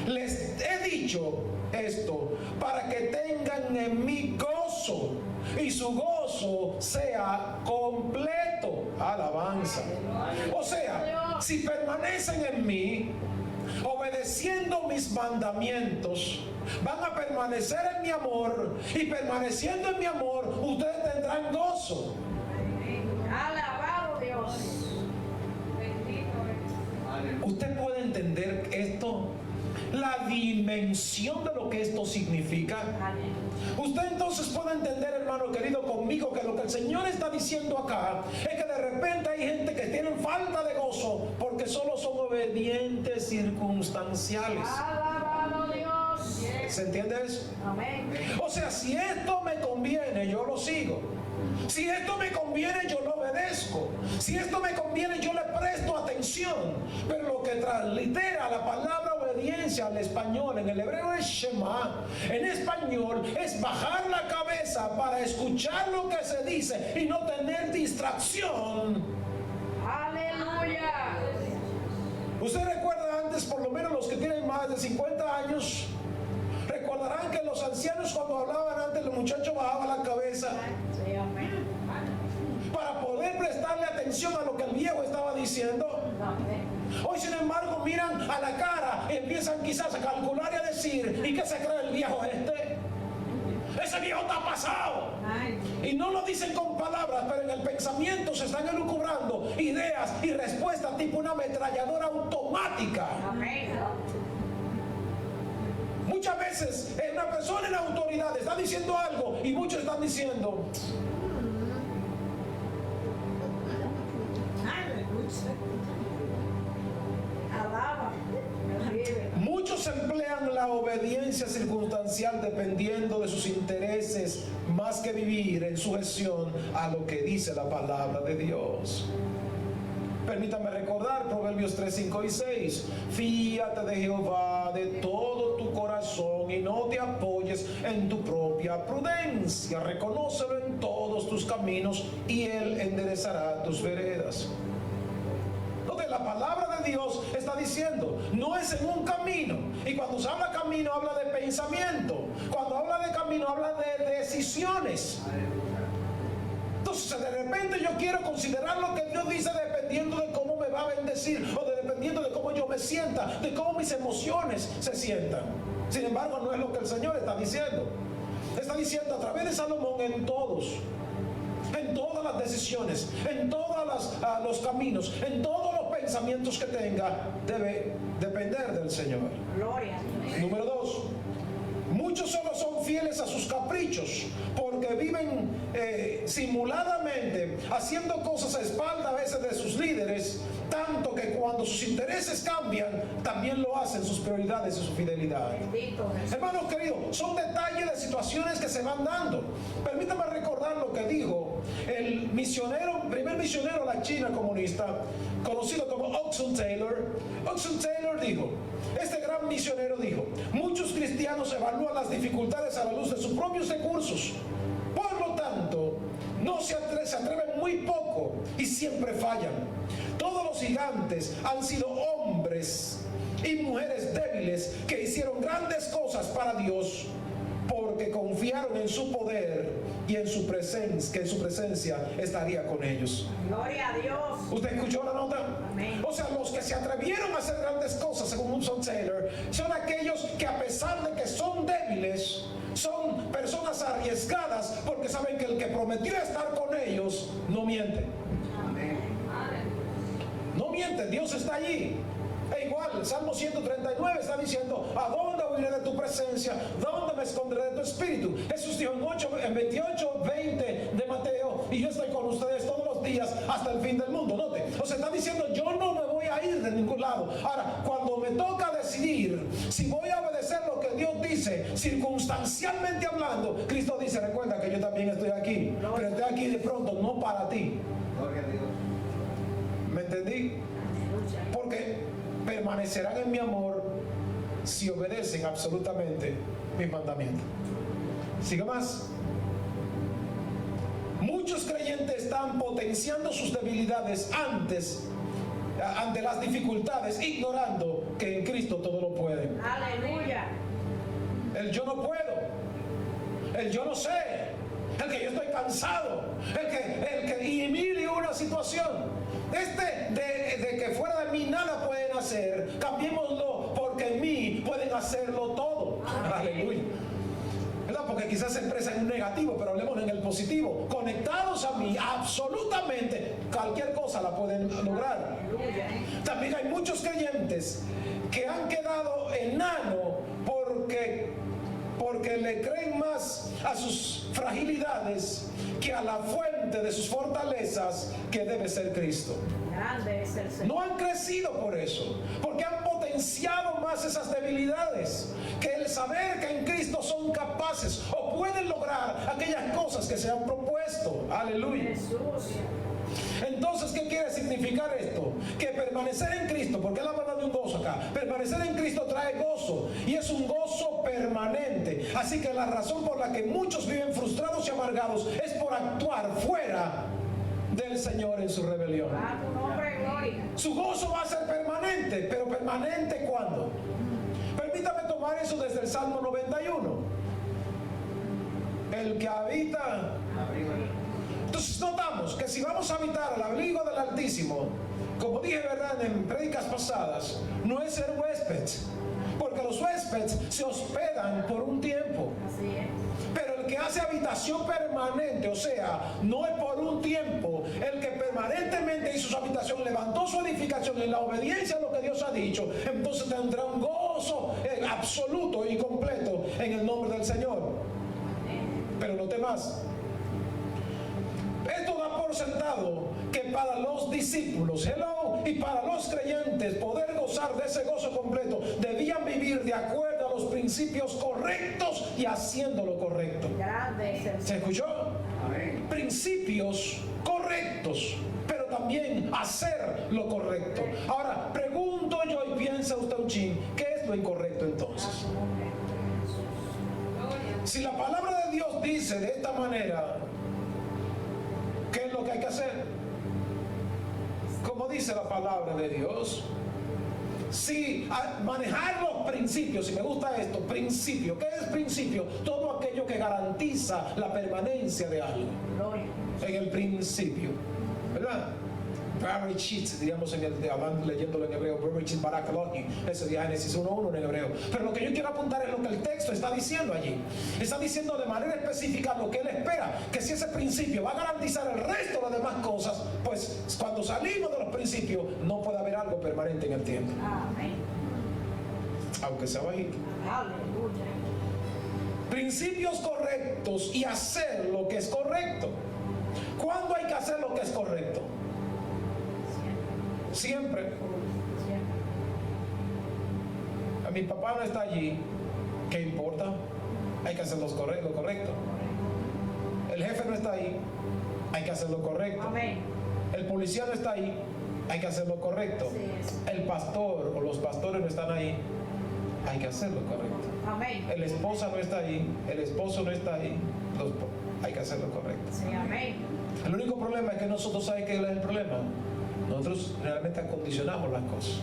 Les he dicho esto para que tengan en mí gozo y su gozo sea completo. Alabanza. O sea, si permanecen en mí, obedeciendo mis mandamientos, van a permanecer en mi amor, y permaneciendo en mi amor, ustedes tendrán gozo. Alabado Dios. Bendito. ¿Usted puede entender esto? La dimensión de lo que esto significa. Usted entonces puede entender, hermano querido, conmigo, que lo que el Señor está diciendo acá es que de repente hay gente que tienen falta de gozo porque solo son obedientes circunstanciales. Alabado Dios. ¿Se entiende eso? Amén. O sea, si esto me conviene, yo lo sigo. Si esto me conviene, yo lo obedezco. Si esto me conviene, yo le presto atención. Pero lo que translitera la palabra obediencia al español, en el hebreo es Shema, en español es bajar la cabeza para escuchar lo que se dice y no tener distracción. Aleluya. Usted recuerda antes, por lo menos los que tienen más de 50 años, recordarán que los ancianos, cuando hablaban antes, los muchachos bajaban la cabeza Sí, amén. para poder prestarle atención a lo que el viejo estaba diciendo. Amén. Hoy, sin embargo, miran a la cara y empiezan quizás a calcular y a decir: ¿y qué se cree el viejo este? Ese viejo está pasado. Ay. Y no lo dicen con palabras, pero en el pensamiento se están elucubrando ideas y respuestas tipo una ametralladora automática. Amén. Muchas veces una persona en la autoridad está diciendo algo y muchos están diciendo: Alaba. Vive. muchos emplean la obediencia circunstancial dependiendo de sus intereses más que vivir en sujeción a lo que dice la palabra de Dios. Permítame recordar Proverbios 3, 5 y 6. Fíate de Jehová de todo tu corazón y no te apoyes en tu propia prudencia. Reconócelo en todos tus caminos y Él enderezará tus veredas. Entonces, la palabra de Dios está diciendo, no es en un camino. Y cuando se habla camino, habla de pensamiento. Cuando habla de camino, habla de decisiones. Entonces, de repente yo quiero considerar lo que Dios dice dependiendo de cómo me va a bendecir, o dependiendo de cómo yo me sienta, de cómo mis emociones se sientan. Sin embargo, no es lo que el Señor está diciendo. Está diciendo a través de Salomón: en todos, en todas las decisiones, en todos los caminos, en todos los pensamientos que tenga, debe depender del Señor. Gloria. Número 2. Muchos solo son fieles a sus caprichos porque viven simuladamente haciendo cosas a espaldas a veces de sus líderes, tanto que cuando sus intereses cambian, también lo hacen sus prioridades y su fidelidad. Bendito Jesús. Hermanos queridos, son detalles de situaciones que se van dando. Permítame recordar lo que dijo el primer misionero a la China comunista, conocido como Hudson Taylor. Hudson Taylor dijo, este gran misionero dijo: muchos cristianos evalúan las dificultades a la luz de sus propios recursos. Por lo tanto, no se atreven muy poco y siempre fallan. Todos los gigantes han sido hombres y mujeres débiles que hicieron grandes cosas para Dios porque confiaron en su poder y en su presencia, que en su presencia estaría con ellos. Gloria a Dios. ¿Usted escuchó la nota? Amén. O sea, los que se atrevieron a hacer grandes cosas, según Hudson Taylor, son aquellos que, a pesar de que son débiles, son personas arriesgadas porque saben que el que prometió estar con ellos no miente. No miente, Dios está allí. E igual, el Salmo 139 está diciendo: ¿a dónde huiré de tu presencia? ¿Dónde me esconderé de tu espíritu? Jesús dijo en 28, 20 de Mateo: y yo estoy con ustedes todos los días hasta el fin del mundo. Note, o sea, está diciendo: yo no me voy a ir de ningún lado. Ahora, cuando me toca decidir si voy a obedecer lo que Dios dice, circunstancialmente hablando, Cristo dice, recuerda que yo también estoy aquí, pero estoy aquí de pronto, no para ti. Gloria a Dios. ¿Me entendí? Porque permanecerán en mi amor si obedecen absolutamente mis mandamientos. Sigue más. Muchos creyentes están potenciando sus debilidades ante las dificultades, ignorando que en Cristo todo lo pueden. Aleluya. El yo no puedo, el yo no sé, el que yo estoy cansado, el que y mil y una situación. De que fuera de mí nada pueden hacer, cambiémoslo porque en mí pueden hacerlo todo. Aleluya. ¿Verdad? Porque quizás se expresa en un negativo, pero hablemos en el positivo. Conectados a mí, absolutamente cualquier cosa la pueden lograr. También hay muchos creyentes que han quedado enanos porque le creen más a sus fragilidades que a la fuente de sus fortalezas, que debe ser Cristo. Grande es el Señor. No han crecido por eso, porque han potenciado más esas debilidades, que el saber que en Cristo son capaces o pueden lograr aquellas cosas que se han propuesto. Aleluya. Jesús. Entonces, ¿qué quiere significar esto? Que permanecer en Cristo, porque él habla de un gozo acá, permanecer en Cristo trae gozo, y es un gozo permanente. Así que la razón por la que muchos viven frustrados y amargados es por actuar fuera del Señor en su rebelión. A tu nombre, gloria. Su gozo va a ser permanente, pero permanente ¿cuándo? Permítame tomar eso desde el Salmo 91. El que habita. Entonces notamos que si vamos a habitar al abrigo del Altísimo, como dije, ¿verdad?, en prédicas pasadas, no es ser huésped, porque los huéspedes se hospedan por un tiempo. Así es. Pero el que hace habitación permanente, o sea, no es por un tiempo, el que permanentemente hizo su habitación, levantó su edificación en la obediencia a lo que Dios ha dicho, entonces tendrá un gozo absoluto y completo en el nombre del Señor. Pero note más. Esto da por sentado que para los discípulos, y para los creyentes poder gozar de ese gozo completo, debían vivir de acuerdo a los principios correctos y haciendo lo correcto. Grande es el Señor. ¿Se escuchó? Amén. Principios correctos, pero también hacer lo correcto. Ahora, pregunto yo y piensa usted un chin, ¿qué es lo incorrecto A entonces? tu nombre. Si la palabra de Dios dice de esta manera, ¿qué es lo que hay que hacer? Como dice la palabra de Dios, si manejar los principios, si me gusta esto, principio, ¿qué es principio? Todo aquello que garantiza la permanencia de algo. Gloria. En el principio, ¿verdad? Bereshit, diríamos leyéndolo en hebreo, Bereshit bara Elohim, eso de Génesis 1:1 en hebreo. Pero lo que yo quiero apuntar es lo que el texto está diciendo allí. Está diciendo de manera específica lo que él espera, que si ese principio va a garantizar el resto de las demás cosas, pues cuando salimos de los principios no puede haber algo permanente en el tiempo, Amén. aunque sea bajito. Aleluya. Principios correctos y hacer lo que es correcto. ¿Cuándo hay que hacer lo que es correcto? Siempre. Siempre. A mi papá no está allí, ¿qué importa? Hay que hacer lo correcto. El jefe no está ahí, hay que hacer lo correcto. Amén. El policía no está ahí, hay que hacer lo correcto. Así es. El pastor o los pastores no están ahí, hay que hacer lo correcto. Amén. El esposa no está ahí, el esposo no está ahí, hay que hacer lo correcto. Sí, amén. El único problema es que nosotros sabemos qué es el problema. Nosotros realmente acondicionamos las cosas.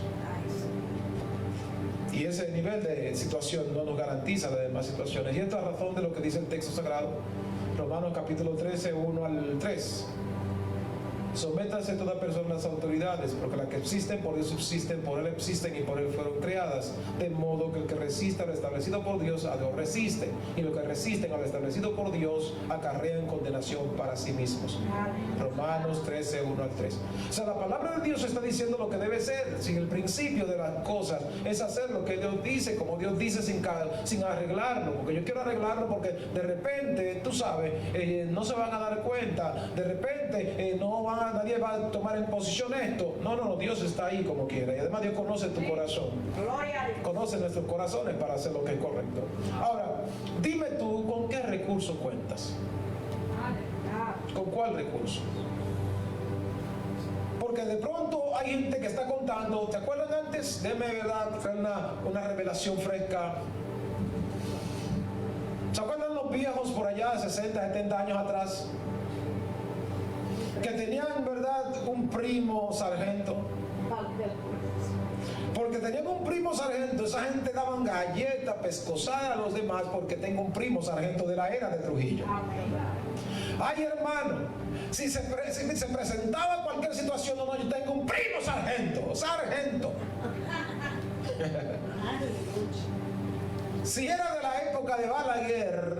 Ay, Y ese nivel de situación no nos garantiza las demás situaciones. Y esta es la razón de lo que dice el texto sagrado. Romanos capítulo 13, 1 al 3. Sométanse toda persona a las autoridades, porque las que existen por Dios subsisten, por Él existen y por Él fueron creadas. De modo que el que resista a lo establecido por Dios, a Dios resiste. Y los que resisten a lo establecido por Dios, acarrean condenación para sí mismos. Romanos 13, 1 al 3. O sea, la palabra de Dios está diciendo lo que debe ser. Sin el principio de las cosas es hacer lo que Dios dice, como Dios dice, sin arreglarlo. Porque yo quiero arreglarlo porque de repente, tú sabes, no se van a dar cuenta. De repente no van a nadie va a tomar en posición esto. No, Dios está ahí como quiera. Y además Dios conoce tu corazón. Gloria a Dios. Conoce nuestros corazones para hacer lo que es correcto. Ahora, dime tú, ¿con qué recurso cuentas? ¿Con cuál recurso? Porque de pronto hay gente que está contando. ¿Te acuerdan antes? Déjame, ¿verdad?, una revelación fresca. ¿Se acuerdan los viejos por allá, 60, 70 años atrás? Que tenían, ¿verdad?, un primo sargento. Porque tenían un primo sargento, esa gente daban galletas, pescosada a los demás porque tengo un primo sargento de la era de Trujillo. Ay, hermano, si se presentaba cualquier situación, no, yo tengo un primo sargento. Si era de la época de Balaguer,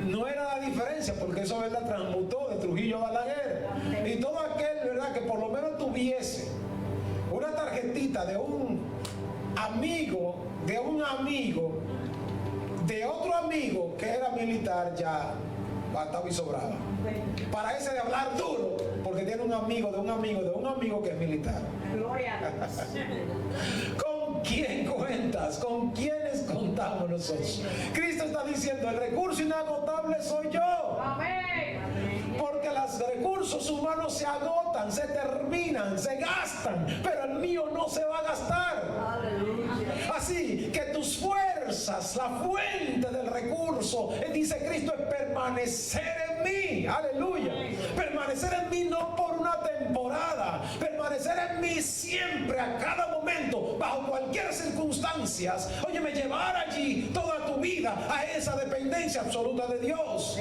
no era la diferencia, porque eso, ¿verdad?, transmutó de Trujillo a Balaguer. Y todo aquel, ¿verdad?, que por lo menos tuviese una tarjetita de un amigo, de otro amigo que era militar, ya bastaba y sobraba. Para ese de hablar duro, porque tiene un amigo que es militar. Gloria a Dios. ¿Con quién cuentas? ¿Con quiénes contamos nosotros? Cristo está diciendo, el recurso inagotable soy yo. Amén. Porque los recursos humanos se agotan, se terminan, se gastan, pero el mío no se va a gastar. Así que tus fuerzas, la fuente del recurso, dice Cristo, es permanecer en mí. Aleluya. Permanecer en mí no por una temporada, permanecer en mí siempre, a cada momento, bajo cualquier circunstancia. Óyeme, llevar allí toda tu vida a esa dependencia absoluta de Dios.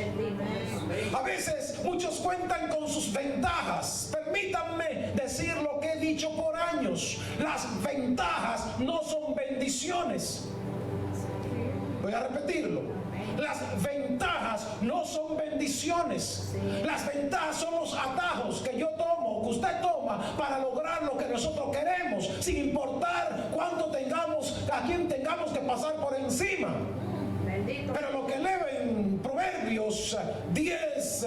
A veces muchos cuentan con sus ventajas. Permítanme decir lo que he dicho por años. Las ventajas no son bendiciones. Voy a repetirlo. Las ventajas no son bendiciones. Las ventajas son los atajos que yo tomo, que usted toma, para lograr lo que nosotros queremos, sin importar cuánto tengamos, a quién tengamos que pasar por encima. Pero lo que lee en Proverbios 10,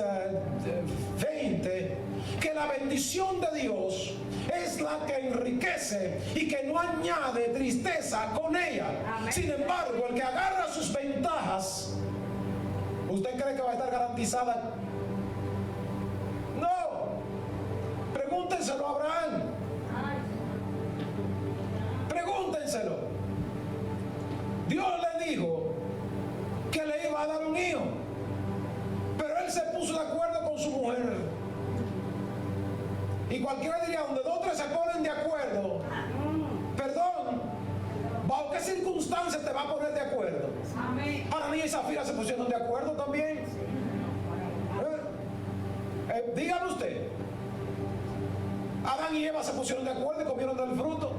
20, que la bendición de Dios es la que enriquece y que no añade tristeza con ella. Amén. Sin embargo, el que agarra sus ventajas, ¿usted cree que va a estar garantizada? No. Pregúntenselo a Abraham. Pregúntenselo. Dios le dijo que le iba a dar un hijo, pero él se puso de acuerdo con su mujer. Y cualquiera diría, donde dos o tres se ponen de acuerdo, perdón, ¿bajo qué circunstancias te va a poner de acuerdo? Ananías y Zafira se pusieron de acuerdo también. Dígame usted, Adán y Eva se pusieron de acuerdo y comieron del fruto.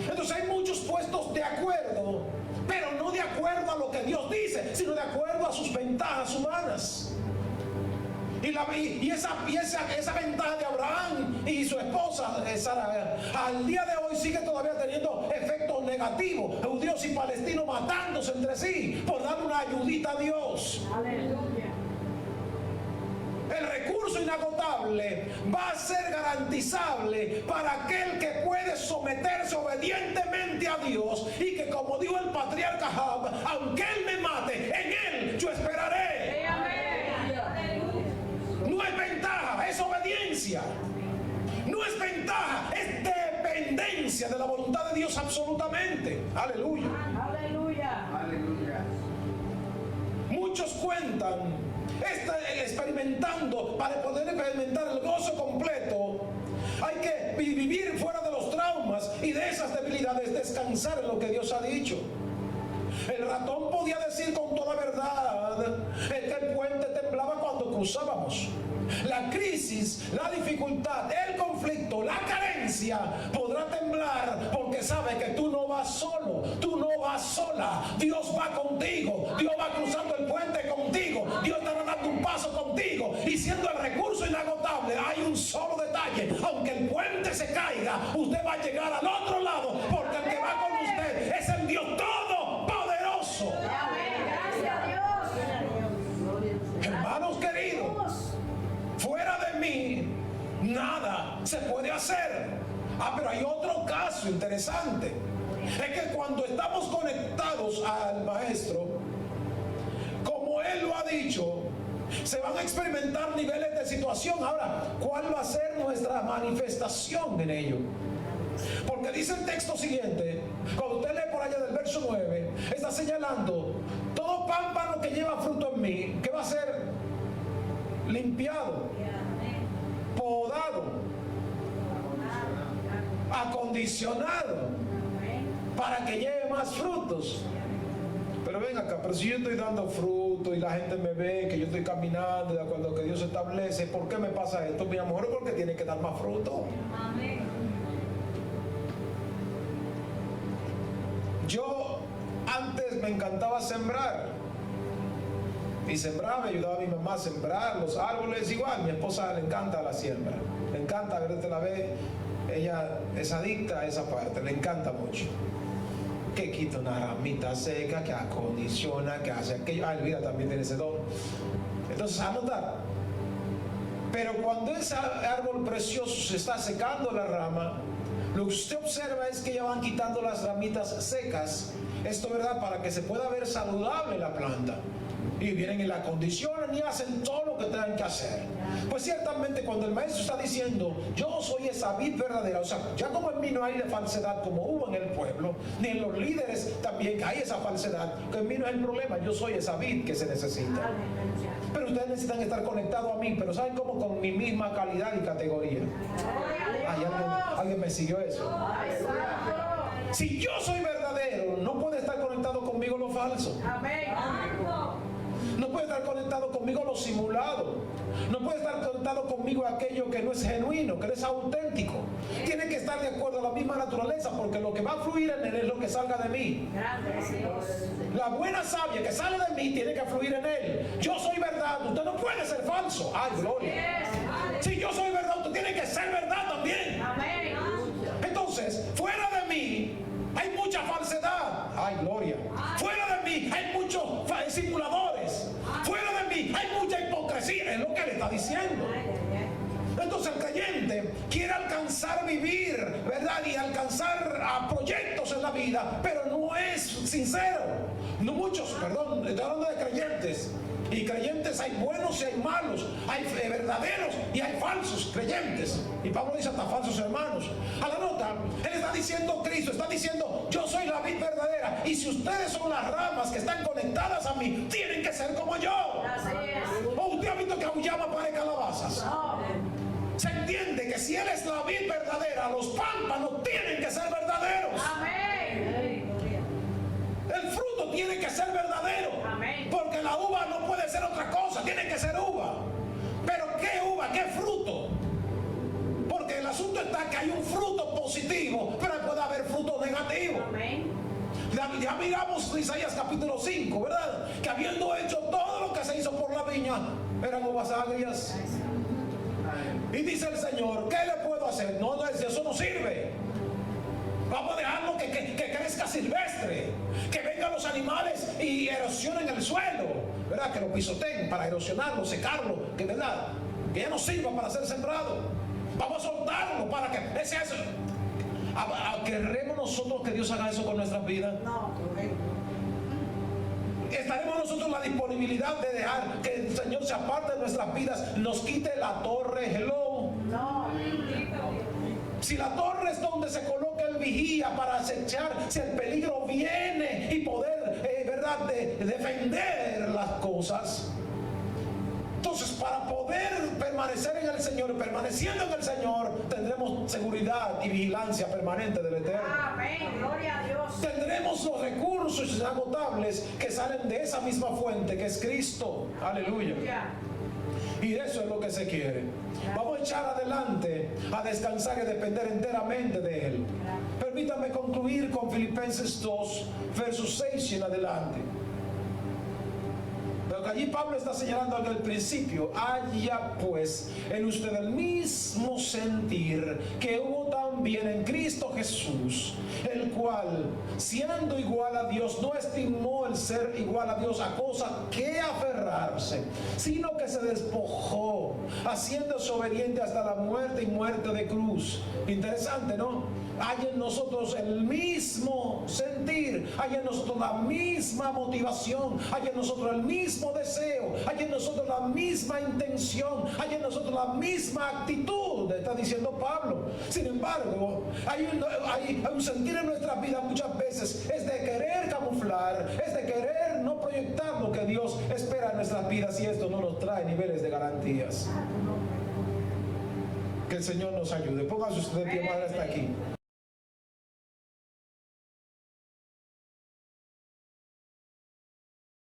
Entonces hay muchos puestos de acuerdo, pero no de acuerdo a lo que Dios dice, sino de acuerdo a sus ventajas humanas. Y esa ventaja de Abraham y su esposa Sara, al día de hoy sigue todavía teniendo efectos negativos. Judíos y palestinos matándose entre sí por dar una ayudita a Dios. Aleluya. El recurso inagotable va a ser garantizable para aquel que puede someterse obedientemente a Dios y que, como dijo el patriarca Job, aunque él me mate, en él yo esperaré. No es ventaja, es obediencia. No es ventaja, es dependencia de la voluntad de Dios absolutamente. Aleluya. Aleluya. Aleluya. Muchos cuentan experimentando, para poder experimentar el gozo completo, hay que vivir fuera de los traumas y de esas debilidades, descansar en lo que Dios ha dicho. El ratón podía decir con toda verdad que el puente temblaba cuando cruzábamos. La crisis, la dificultad, el conflicto, la carencia podrá temblar porque sabe que tú no vas solo, tú no vas sola. Dios va contigo, Dios va cruzando el puente contigo, Dios está dando un paso contigo. Y siendo el recurso inagotable, hay un solo detalle: aunque el puente se caiga, usted va a llegar al otro lado, porque el que va con usted es el Dios todopoderoso. Gracias a Dios. Hermanos queridos, fuera de mí hacer. Pero hay otro caso interesante. Es que cuando estamos conectados al Maestro, como Él lo ha dicho, se van a experimentar niveles de situación. Ahora, ¿cuál va a ser nuestra manifestación en ello? Porque dice el texto siguiente, cuando usted lee por allá del verso 9, está señalando: todo pámpano que lleva fruto en mí, que va a ser limpiado, podado, acondicionado, para que lleve más frutos. Pero ven acá, pero si yo estoy dando fruto y la gente me ve que yo estoy caminando de acuerdo a lo que Dios establece, ¿por qué me pasa esto? Mi amor, porque tiene que dar más fruto. Yo antes me encantaba sembrar. Y sembraba, me ayudaba a mi mamá a sembrar los árboles. Igual, mi esposa le encanta la siembra. Le encanta, verte la ve. Ella es adicta a esa parte, le encanta mucho. Que quita una ramita seca, que acondiciona, que hace aquello. Elvira también tiene ese don. Entonces, anotar. Pero cuando ese árbol precioso se está secando la rama, lo que usted observa es que ya van quitando las ramitas secas. Esto, ¿verdad? Para que se pueda ver saludable la planta. Y vienen y la acondicionan y hacen todo lo que tengan que hacer. Pues ciertamente cuando el Maestro está diciendo: yo soy esa vid verdadera, o sea, ya como en mí no hay de falsedad como hubo en el pueblo, ni en los líderes también hay esa falsedad, que en mí no es el problema, yo soy esa vid que se necesita. Pero ustedes necesitan estar conectados a mí, pero ¿saben cómo? Con mi misma calidad y categoría. ¿Alguien me siguió eso? Si yo soy verdadero, no puede estar conectado conmigo lo falso. No puede estar conectado conmigo lo simulado. No puede estar conectado conmigo aquello que no es genuino, que no es auténtico. Tiene que estar de acuerdo a la misma naturaleza, porque lo que va a fluir en él es lo que salga de mí. La buena savia que sale de mí tiene que fluir en él. Yo soy verdad, usted no puede ser falso. ¡Ay, gloria! Si yo soy verdad, usted tiene que ser verdad también. Entonces, fuera de mí hay mucha falsedad. ¡Ay, gloria! Fuera de mí hay muchos simuladores. Fuera de mí hay mucha hipocresía. Es lo que le está diciendo. Entonces el creyente quiere alcanzar vivir, ¿verdad? Y alcanzar proyectos en la vida, pero no es sincero. No muchos, perdón, estoy hablando de creyentes. Y creyentes hay buenos y hay malos, hay verdaderos y hay falsos creyentes. Y Pablo dice hasta falsos hermanos. A la nota, él está diciendo Cristo, está diciendo: yo soy la vid verdadera, y si ustedes son las ramas que están conectadas a mí, tienen que ser como yo. ¿O usted ha visto que aullaba para calabazas? Se entiende que si él es la vid verdadera, los pámpanos tienen que ser verdaderos. El fruto tiene que ser verdadero. Porque la uva no puede ser otra cosa, tiene que ser uva. Pero ¿qué uva? ¿Qué fruto? Porque el asunto está que hay un fruto positivo, pero puede haber fruto negativo. Ya miramos Isaías capítulo 5, ¿verdad? Que habiendo hecho todo lo que se hizo por la viña, eran uvas agrias. Y dice el Señor: ¿qué le puedo hacer? No, eso no sirve. Vamos a dejarlo que crezca silvestre, que vengan los animales y erosionen el suelo, ¿verdad? Que lo pisoteen para erosionarlo, secarlo, que verdad, que ya no sirva para ser sembrado. Vamos a soltarlo para que ese eso. ¿Queremos nosotros que Dios haga eso con nuestras vidas? No. ¿Estaremos nosotros en la disponibilidad de dejar que el Señor se aparte de nuestras vidas, nos quite la torre? Hello. No. Si la torre es donde se coloca el vigía para acechar si el peligro viene y poder, ¿verdad?, defender las cosas. Entonces, para poder permanecer en el Señor, permaneciendo en el Señor, tendremos seguridad y vigilancia permanente del Eterno. Amén, gloria a Dios. Tendremos los recursos inagotables que salen de esa misma fuente que es Cristo. Aleluya. Y eso es lo que se quiere. Vamos a echar adelante, a descansar y a depender enteramente de Él. Permítame concluir con Filipenses 2, versos 6 y en adelante. Pero que allí Pablo está señalando al principio: haya pues en usted el mismo sentir que hubo también también en Cristo Jesús, el cual, siendo igual a Dios, no estimó el ser igual a Dios a cosa que aferrarse, sino que se despojó, haciéndose obediente hasta la muerte y muerte de cruz. Interesante, ¿no? Hay en nosotros el mismo sentir, hay en nosotros la misma motivación, hay en nosotros el mismo deseo, hay en nosotros la misma intención, hay en nosotros la misma actitud, está diciendo Pablo. Sin embargo, hay un sentir en nuestra vida muchas veces, es de querer camuflar, es de querer no proyectar lo que Dios espera en nuestras vidas, y esto no nos trae niveles de garantías. Que el Señor nos ayude. Pónganse ustedes de pie, madre, hasta aquí.